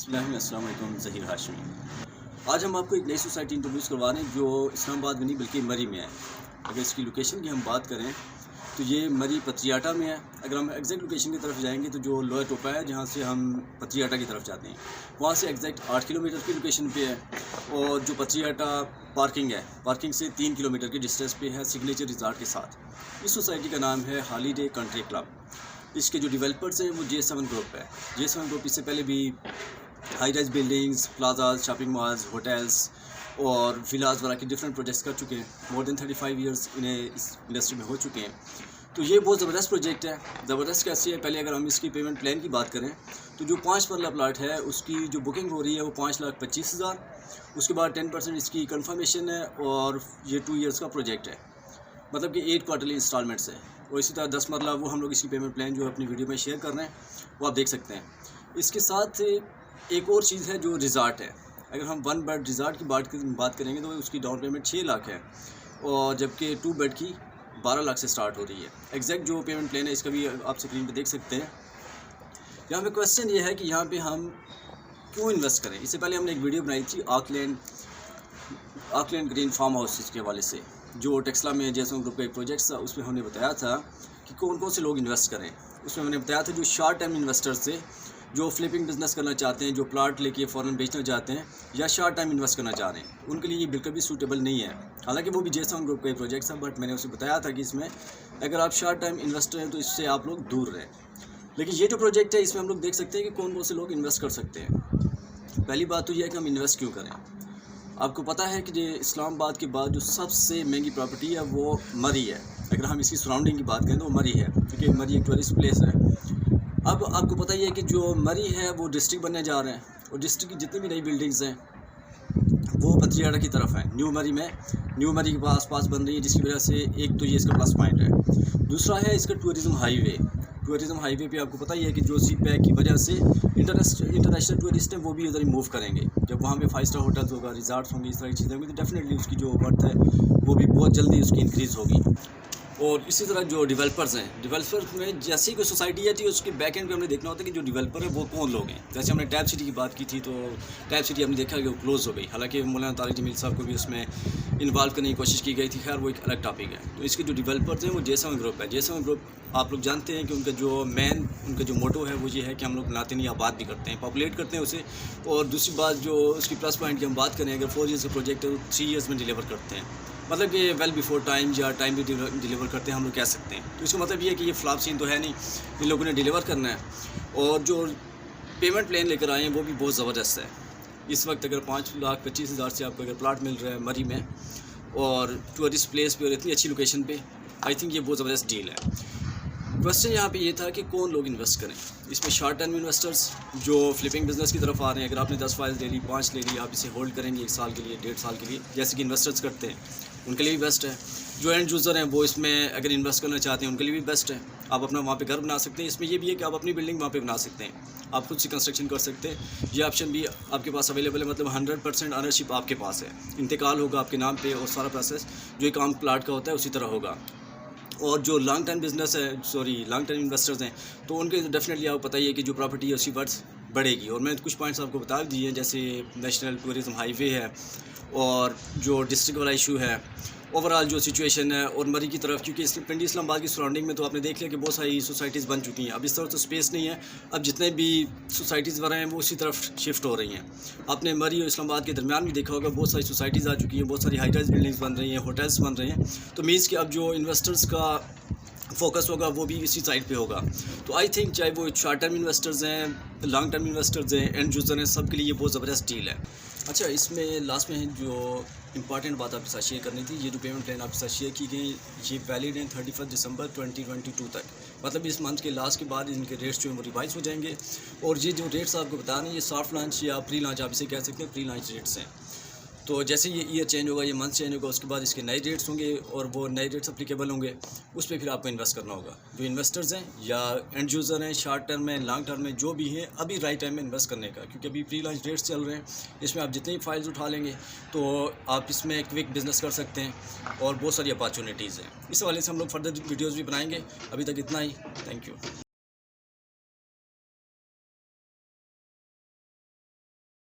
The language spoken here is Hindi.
बिस्मिल्लाह अस्सलाम वालेकुम, ज़हीर हाशमी। आज हम आपको एक नई सोसाइटी इंट्रोड्यूस करवा रहे हैं जो इस्लामाबाद में नहीं बल्कि मरी में है। अगर इसकी लोकेशन की हम बात करें तो ये मरी पत्रियाटा में है। अगर हम एग्जैक्ट लोकेशन की तरफ जाएंगे तो जो लोअर टोपा है जहाँ से हम पत्रियाटा की तरफ जाते हैं वहाँ से एग्जैक्ट 8 किलोमीटर की लोकेशन पे है। और जो पत्रियाटा पार्किंग है, पार्किंग से 3 किलोमीटर की डिस्टेंस पे है सिग्नेचर रिजॉर्ट के साथ। इस सोसाइटी का नाम है हॉलीडे कंट्री क्लब। इसके जो डेवलपर्स हैं वो J7 ग्रुप है। J7 ग्रुप इससे पहले भी high rise buildings, plazas, shopping malls, hotels और विलाज वगैरह के डिफरेंट प्रोजेक्ट्स कर चुके हैं। मोर देन 35 इयर्स इन्हें इस इंडस्ट्री में हो चुके हैं। तो ये बहुत ज़बरदस्त प्रोजेक्ट है। ज़बरदस्त कैसी है, पहले अगर हम इसकी पेमेंट प्लान की बात करें तो जो 5 मरला प्लाट है उसकी जो बुकिंग हो रही है वो 5,25,000। उसके बाद 10% इसकी कन्फर्मेशन है और ये 2 इयर्स का प्रोजेक्ट है, मतलब कि 8 क्वार्टरली इंस्टॉलमेंट्स है। और इसी तरह 10 मरला वो हम लोग इसकी पेमेंट प्लान जो अपनी वीडियो में शेयर कर रहे हैं वो आप देख सकते हैं। इसके साथ एक और चीज़ है जो रिज़ॉर्ट है। अगर हम 1 बेड रिज़ॉर्ट की बात करेंगे तो उसकी डाउन पेमेंट 6 लाख है और जबकि 2 बेड की 12 लाख से स्टार्ट हो रही है। एग्जैक्ट जो पेमेंट प्लान है इसका भी आप स्क्रीन पे देख सकते हैं। यहाँ पे क्वेश्चन ये है कि यहाँ पे हम क्यों इन्वेस्ट करें। इससे पहले हमने एक वीडियो बनाई थी आकलैंड ग्रीन फार्म हाउस के हवाले से, जो टेक्सला में J7 ग्रुप का एक प्रोजेक्ट था। उसमें हमने बताया था कि कौन कौन से लोग इन्वेस्ट करें। उसमें हमने बताया था जो शॉर्ट टर्म इन्वेस्टर्स थे, जो फ्लिपिंग बिजनेस करना चाहते हैं, जो प्लाट लेके फ़ौरन बेचना चाहते हैं या शॉर्ट टाइम इन्वेस्ट करना चाह रहे हैं, उनके लिए ये बिल्कुल भी सूटेबल नहीं है। हालांकि वो भी J7 ग्रुप का एक प्रोजेक्ट था, बट मैंने उसे बताया था कि इसमें अगर आप शॉर्ट टाइम इन्वेस्टर हैं तो इससे आप लोग दूर रहें। लेकिन ये जो प्रोजेक्ट है इसमें हम लोग देख सकते हैं कि कौन कौन से लोग इन्वेस्ट कर सकते हैं। पहली बात तो यह है कि हम इन्वेस्ट क्यों करें। आपको पता है कि ये इस्लामाबाद के बाद जो सबसे महंगी प्रॉपर्टी है वो मरी है। अगर हम इसकी सराउंडिंग की बात करें तो मरी है, क्योंकि मरी एक टूरिस्ट प्लेस है। अब आपको पता ही है कि जो मरी है वो डिस्ट्रिक्ट बनने जा रहे हैं और डिस्ट्रिक्ट की जितनी भी नई बिल्डिंग्स हैं वो पत्रियाटा की तरफ हैं। न्यू मरी के पास बन रही है, जिसकी वजह से एक तो ये इसका प्लस पॉइंट है। दूसरा है इसका टूरिज़म हाईवे पे आपको पता ही है कि जो CPEC की वजह से इंटरनेशनल टूरिस्ट हैं वो भी उधर ही मूव करेंगे। जब वहाँ पे 5 स्टार होटल्स होगा, रिजॉर्ट्स होंगे, इस तरह की चीज़ें होंगी तो डेफिनेटली उसकी जो वर्थ है वो भी बहुत जल्दी उसकी इंक्रीज़ होगी। और इसी तरह जो डेवलपर्स में जैसी कोई सोसाइटी है थी उसके बैक एंड पे हमने देखना होता है कि जो डेवलपर है वो कौन लोग हैं। जैसे हमने टैब सिटी की बात की थी तो टैब सिटी हमने देखा कि वो क्लोज़ हो गई। हालांकि मौलाना तारिक जमील साहब को भी उसमें इन्वॉल्व करने की कोशिश की गई थी, खैर वो एक अलग टॉपिक है। तो इसके जो डेवलपर्स हैं वो J7 ग्रुप है। J7 ग्रुप आप लोग जानते हैं कि उनका जो मोटो है वो ये है कि हम लोग बनाते नहीं, आबाद भी करते हैं, पॉपुलेट करते हैं उसे। और दूसरी बात जो उसकी प्लस पॉइंट की हम बात करें, अगर 4 ईयर्स का प्रोजेक्ट है तो 3 ईयर्स में डिलीवर करते हैं, मतलब कि वेल बिफोर टाइम या टाइम भी डिलीवर करते हैं हम लोग कह सकते हैं। तो इसका मतलब ये है कि ये फ्लॉप सीन तो है नहीं, इन लोगों ने डिलीवर करना है। और जो पेमेंट प्लान लेकर आए हैं वो भी बहुत ज़बरदस्त है। इस वक्त अगर 5,25,000 से आपको अगर प्लाट मिल रहा है मरी में और टूरिस्ट प्लेस पे और इतनी अच्छी लोकेशन पे, आई थिंक ये बहुत ज़बरदस्त डील है। क्वेश्चन यहाँ पे ये था कि कौन लोग इन्वेस्ट करें। इसमें शॉर्ट टर्म इन्वेस्टर्स जो फ्लिपिंग बिजनेस की तरफ आ रहे हैं, अगर आपने 10 फाइल्स ले ली, 5 ले ली, आप इसे होल्ड करेंगे 1 साल के लिए, 1.5 साल के लिए, जैसे कि इन्वेस्टर्स करते हैं, उनके लिए भी बेस्ट है। जो एंड यूज़र हैं वो इसमें अगर इन्वेस्ट करना चाहते हैं उनके लिए भी बेस्ट है। आप अपना वहाँ पे घर बना सकते हैं। इसमें ये भी है कि आप अपनी बिल्डिंग वहाँ पे बना सकते हैं, आप खुद से कंस्ट्रक्शन कर सकते हैं। ये ऑप्शन भी आपके पास अवेलेबल है, मतलब 100% ऑनरशिप आपके पास है। इंतकाल होगा आपके नाम पे और सारा प्रोसेस जो एक आम प्लाट का होता है उसी तरह होगा। और जो लॉन्ग टर्म इन्वेस्टर्स हैं तो उनके डेफिनेटली आपको पता ही है कि जो प्रॉपर्टी है उसकी वर्थ बढ़ेगी। और मैंने कुछ पॉइंट्स आपको बता दिए हैं, जैसे नेशनल टूरिज़म हाईवे है और जो डिस्ट्रिक्ट वाला इशू है, ओवरऑल जो सिचुएशन है। और मरी की तरफ, क्योंकि पिंडी इस्लामाबाद की सराउंडिंग में तो आपने देख लिया कि बहुत सारी सोसाइटीज़ बन चुकी हैं। अब इस तरह तो स्पेस नहीं है, अब जितने भी सोसाइटीज़ बन रहे हैं वो उसी तरफ शिफ्ट हो रही हैं। आपने मरी और इस्लामाबाद के दरमियान भी देखा होगा बहुत सारी सोसाइटीज़ आ चुकी हैं, बहुत सारी हाई राइज बिल्डिंग्स बन रही हैं, होटल्स बन रहे हैं। तो मीन्स कि अब जो इन्वेस्टर्स का फोकस होगा वो भी इसी साइड पे होगा। तो आई थिंक चाहे वो शॉर्ट टर्म इन्वेस्टर्स हैं, लॉन्ग टर्म इन्वेस्टर्स हैं, एंड यूज़र हैं, सब के लिए ये बहुत ज़बरदस्त डील है। अच्छा, इसमें लास्ट में जो इंपॉर्टेंट बात आपके साथ शेयर करनी थी, ये जो पेमेंट प्लान आपके साथ शेयर की गई ये वैलिड है 31 दिसंबर 2022 तक, मतलब इस मंथ के लास्ट के बाद इनके रेट्स जो हैं वो रिवाइज हो जाएंगे। और ये जो रेट्स आपको बता रहे हैं ये सॉफ्ट लॉन्च या प्री लॉन्च आप इसे कह सकते हैं, प्री लॉन्च रेट्स हैं। तो जैसे ये ईयर चेंज होगा, ये मंथ चेंज होगा, उसके बाद इसके नए रेट्स होंगे और वो नए रेट्स अप्लीकेबल होंगे, उस पर फिर आपको इन्वेस्ट करना होगा। जो इन्वेस्टर्स हैं या एंड यूज़र हैं, शॉर्ट टर्म में, लॉन्ग टर्म में, जो भी हैं, अभी राइट टाइम में इन्वेस्ट करने का, क्योंकि अभी प्री लॉन्च रेट्स चल रहे हैं। इसमें आप जितनी फाइल्स उठा लेंगे तो आप इसमें क्विक बिजनेस कर सकते हैं और बहुत सारी अपॉर्चुनिटीज़ हैं। इस हवाले से हम लोग फर्दर वीडियोज़ भी बनाएंगे। अभी तक इतना ही, थैंक यू।